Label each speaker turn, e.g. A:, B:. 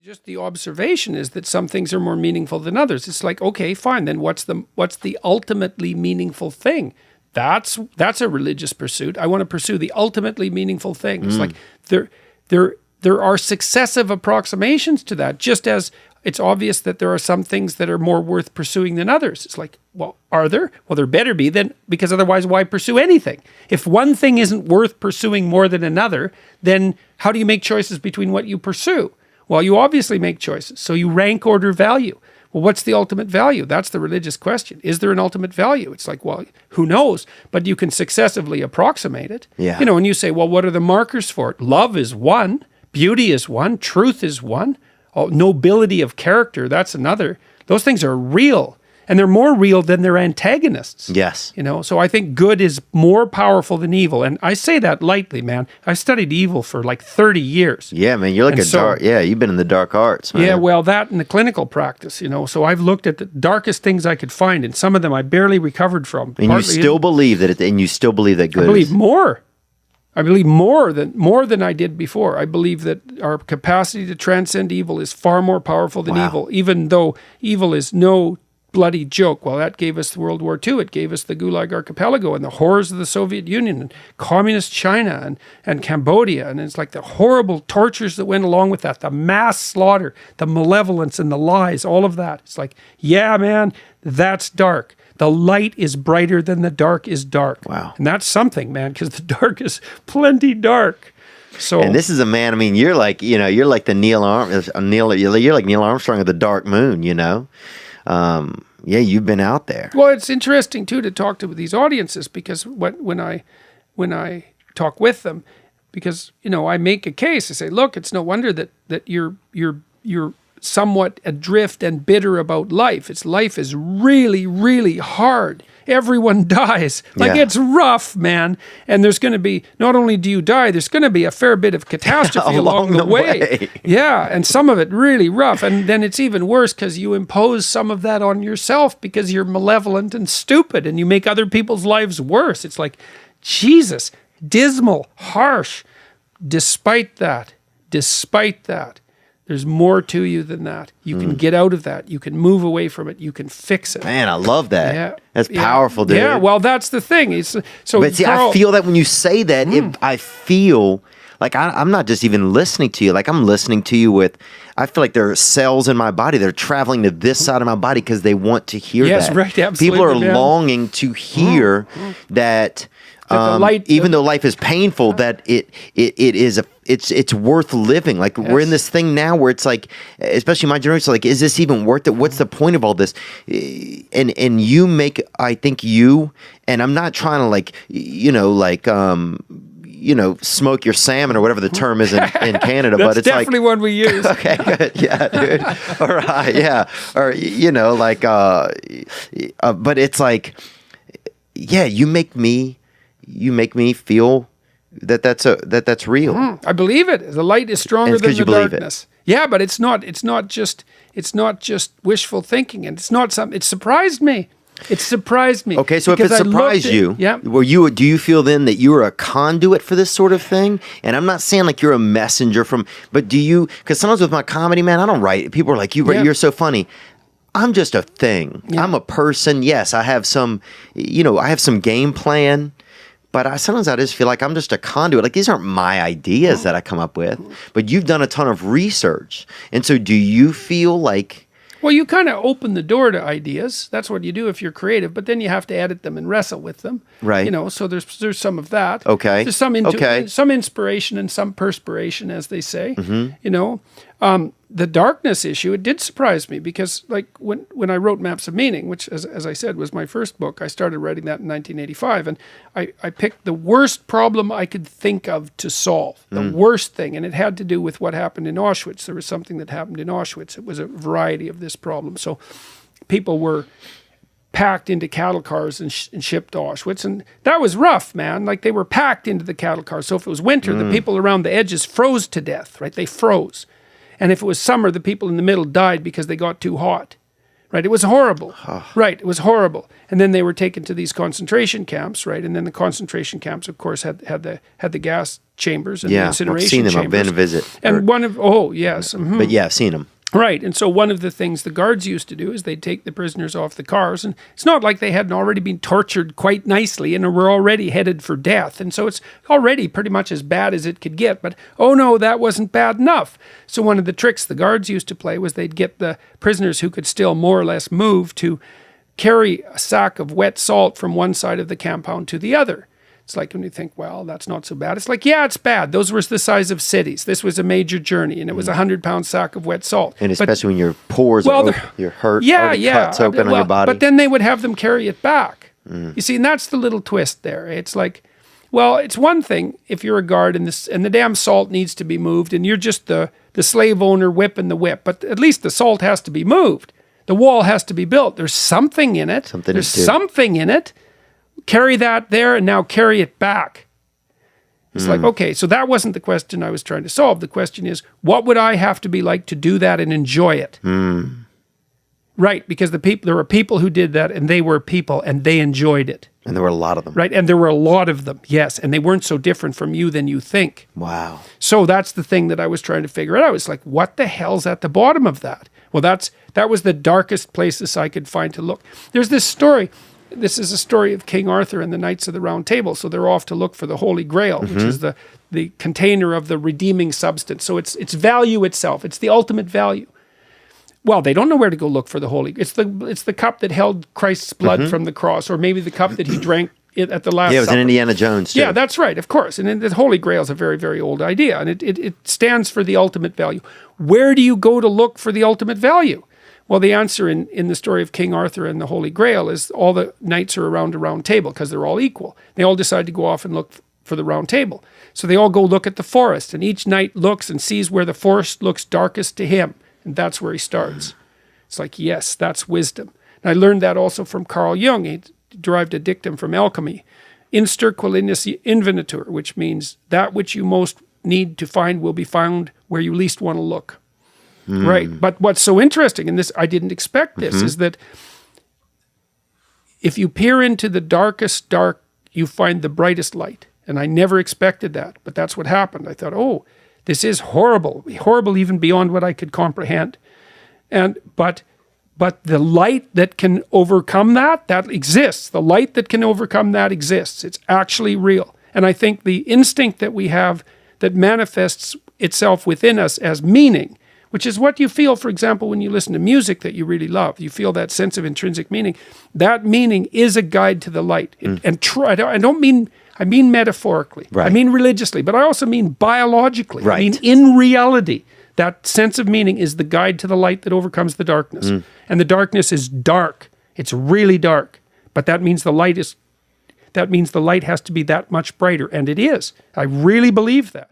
A: Just the observation is that some things are more meaningful than others. It's like, okay, fine. Then what's the ultimately meaningful thing? That's a religious pursuit. I want to pursue the ultimately meaningful thing. It's like there are successive approximations to that, just as it's obvious that there are some things that are more worth pursuing than others. It's like, well, are there? Well, there better be then, because otherwise why pursue anything? If one thing isn't worth pursuing more than another, then how do you make choices between what you pursue? Well, you obviously make choices. So you rank order value. Well, what's the ultimate value? That's the religious question. Is there an ultimate value? It's like, well, who knows? But you can successively approximate it.
B: Yeah.
A: You know, and you say, well, what are the markers for it? Love is one. Beauty is one. Truth is one. Oh, nobility of character, that's another. Those things are real. And they're more real than their antagonists.
B: Yes.
A: You know, so I think good is more powerful than evil. And I say that lightly, man. I studied evil for like 30 years.
B: Yeah, man, you're like you've been in the dark arts, man.
A: Yeah, well, that and the clinical practice, you know. So I've looked at the darkest things I could find, and some of them I barely recovered from.
B: And you still believe that good
A: I believe more. I believe more than I did before. I believe that our capacity to transcend evil is far more powerful than evil, even though evil is no bloody joke. Well, that gave us World War II. It gave us the Gulag Archipelago and the horrors of the Soviet Union and communist China and Cambodia. And it's like the horrible tortures that went along with that, the mass slaughter, the malevolence and the lies, all of that. It's like, yeah, man, that's dark. The light is brighter than the dark is dark.
B: Wow.
A: And that's something, man, because the dark is plenty dark. So,
B: and this is a man, I mean, you're like the you're like Neil Armstrong of the dark moon, you know? Yeah, you've been out there.
A: Well, it's interesting too to talk to these audiences, because when I talk with them, because I make a case. I say, look, it's no wonder that you're somewhat adrift and bitter about life. Life is really, really hard. Everyone dies. It's rough, man. And there's going to be, not only do you die, there's going to be a fair bit of catastrophe along the way. Yeah, and some of it really rough. And then it's even worse because you impose some of that on yourself because you're malevolent and stupid and you make other people's lives worse. It's like, Jesus, dismal, harsh. Despite that, there's more to you than that. You can get out of that. You can move away from it. You can fix it.
B: Man, I love that.
A: Yeah.
B: That's powerful, dude.
A: Yeah, well, that's the thing.
B: But see, I feel that when you say that, I feel like I'm not just even listening to you. Like I'm listening to you with, I feel like there are cells in my body that are traveling to this side of my body because they want to hear that.
A: Yes, right, absolutely.
B: People are longing to hear that. Even though life is painful, that it's worth living. Like we're in this thing now where it's like, especially my generation, like, is this even worth it? What's the point of all this? And you make, I think and I'm not trying to smoke your salmon or whatever the term is in Canada, but it's
A: definitely one we use.
B: Okay, good. Yeah, dude. All right. Yeah. Or, but it's like, yeah, you make me feel that's real.
A: I believe it. The light is stronger than the darkness. Yeah, but it's not just wishful thinking, and it surprised me. It surprised me.
B: Okay, so if it surprised you, do you feel then that you are a conduit for this sort of thing? And I'm not saying like you're a messenger but do you, because sometimes with my comedy, man, I don't write. People are like, you're so funny. I'm just a thing. Yeah. I'm a person. Yes, I have some game plan. But sometimes I just feel like I'm just a conduit. Like these aren't my ideas that I come up with, but you've done a ton of research. And so do you feel like...
A: Well, you kind of open the door to ideas. That's what you do if you're creative, but then you have to edit them and wrestle with them.
B: Right.
A: So there's some of that.
B: Okay.
A: There's some inspiration and some perspiration, as they say.
B: Mm-hmm.
A: The darkness issue, it did surprise me because like when I wrote Maps of Meaning, which as I said was my first book, I started writing that in 1985, and I picked the worst problem I could think of to solve, the worst thing, and it had to do with what happened in Auschwitz. There was something that happened in Auschwitz. It was a variety of this problem. So people were packed into cattle cars and shipped to Auschwitz, and that was rough, man. Like they were packed into the cattle cars. So if it was winter, the people around the edges froze to death, right? They froze. And if it was summer, the people in the middle died because they got too hot, Right, it was horrible. Right, it was horrible. And then they were taken to these concentration camps, right? And then the concentration camps, of course, had the gas chambers and the incineration
B: I've seen them.
A: chambers.
B: I've been to visit.
A: And one of
B: But yeah, I've seen them.
A: Right, and so one of the things the guards used to do is they'd take the prisoners off the cars, and it's not like they hadn't already been tortured quite nicely and were already headed for death, and so it's already pretty much as bad as it could get, but oh no, that wasn't bad enough. So one of the tricks the guards used to play was they'd get the prisoners who could still more or less move to carry a sack of wet salt from one side of the compound to the other. It's like when you think, well, that's not so bad. It's like, yeah, it's bad. Those were the size of cities. This was a major journey, and it was a 100-pound sack of wet salt.
B: And especially when your pores are open, you're hurt, cuts open on your body.
A: But then they would have them carry it back. You see, and that's the little twist there. It's like, well, it's one thing if you're a guard and the damn salt needs to be moved, and you're just the slave owner whipping the whip, but at least the salt has to be moved. The wall has to be built. There's something in it. There's something in it. Carry that there and now carry it back. It's like, okay, so that wasn't the question I was trying to solve. The question is, what would I have to be like to do that and enjoy it? Right, because there were people who did that, and they were people, and they enjoyed it.
B: And there were a lot of them.
A: Right, and there were a lot of them, yes, and they weren't so different from you than you think.
B: Wow.
A: So that's the thing that I was trying to figure out. I was like, what the hell's at the bottom of that? Well, that was the darkest places I could find to look. There's this story. This is a story of King Arthur and the Knights of the Round Table. So they're off to look for the Holy Grail, which is the container of the redeeming substance. So it's value itself. It's the ultimate value. Well, they don't know where to go look for the Holy. It's the cup that held Christ's blood from the cross, or maybe the cup that he drank at the Last Supper.
B: Yeah, it was in Indiana Jones too.
A: Yeah, that's right, of course. And the Holy Grail is a very, very old idea, and it stands for the ultimate value. Where do you go to look for the ultimate value? Well, the answer in the story of King Arthur and the Holy Grail is all the knights are around a round table because they're all equal. They all decide to go off and look for the round table. So they all go look at the forest, and each knight looks and sees where the forest looks darkest to him, and that's where he starts. It's like, yes, that's wisdom. And I learned that also from Carl Jung. He derived a dictum from alchemy. Inster qualis invenitur, which means that which you most need to find will be found where you least want to look. Right. But what's so interesting, and this I didn't expect this, is that if you peer into the darkest dark, you find the brightest light. And I never expected that, but that's what happened. I thought, oh, this is horrible even beyond what I could comprehend. But the light that can overcome that exists. The light that can overcome that exists. It's actually real. And I think the instinct that we have that manifests itself within us as meaning, which is what you feel, for example, when you listen to music that you really love. You feel that sense of intrinsic meaning. That meaning is a guide to the light. I mean metaphorically. Right. I mean religiously, but I also mean biologically. Right. I mean in reality. That sense of meaning is the guide to the light that overcomes the darkness. And the darkness is dark. It's really dark. But that means the light has to be that much brighter. And it is. I really believe that.